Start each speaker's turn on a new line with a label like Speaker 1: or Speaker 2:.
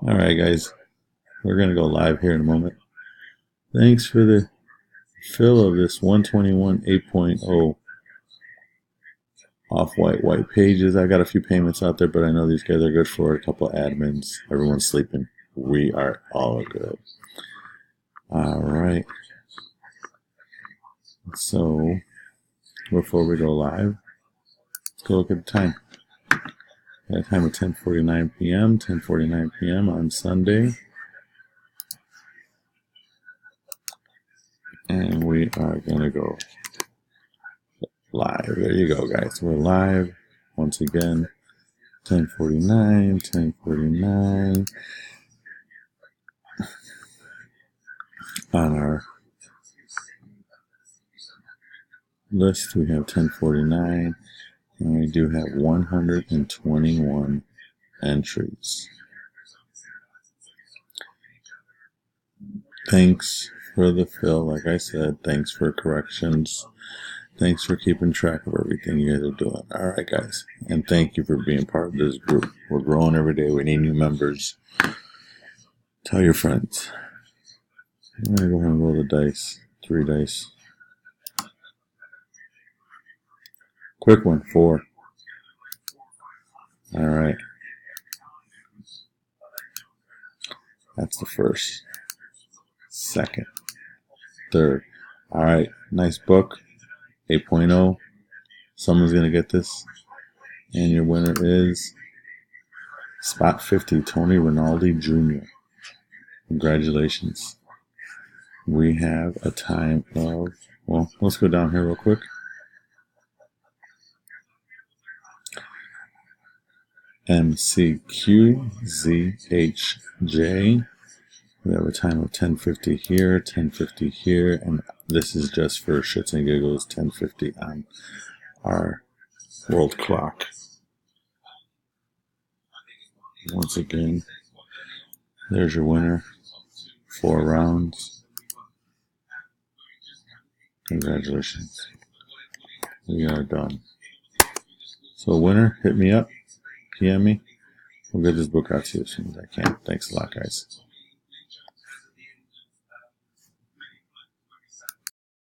Speaker 1: Alright guys, we're going to go live here in a moment. Thanks for the fill of this 121 8.0 off-white white pages. I got a few payments out there, but I know these guys are good for it. A couple admins. Everyone's sleeping. We are all good. Alright. So, before we go live, let's go look at the time. Got a time of 10:49 p.m. 10:49 p.m. on Sunday. And we are going to go live. There you go, guys. We're live once again. 10:49, 10:49. On our list, we have 10:49, and we do have 121 entries. Thanks for the fill. Like I said, thanks for corrections. Thanks for keeping track of everything you guys are doing. All right, guys. And thank you for being part of this group. We're growing every day. We need new members. Tell your friends. I'm going to go ahead and roll the dice. 3 dice. Quick one. 4. All right. That's the first. Second. Third. All right. Nice book. 8.0. Someone's going to get this. And your winner is Spot 50, Tony Rinaldi Jr. Congratulations. We have a time of, well, let's go down here real quick. MCQZHJ. We have a time of 10:50 here, 10:50 here, and this is just for shits and giggles, 10:50 on our world clock. Once again, there's your winner. 4 rounds. Congratulations. We are done. So winner, hit me up, PM me. We'll get this book out to you as soon as I can. Thanks a lot, guys.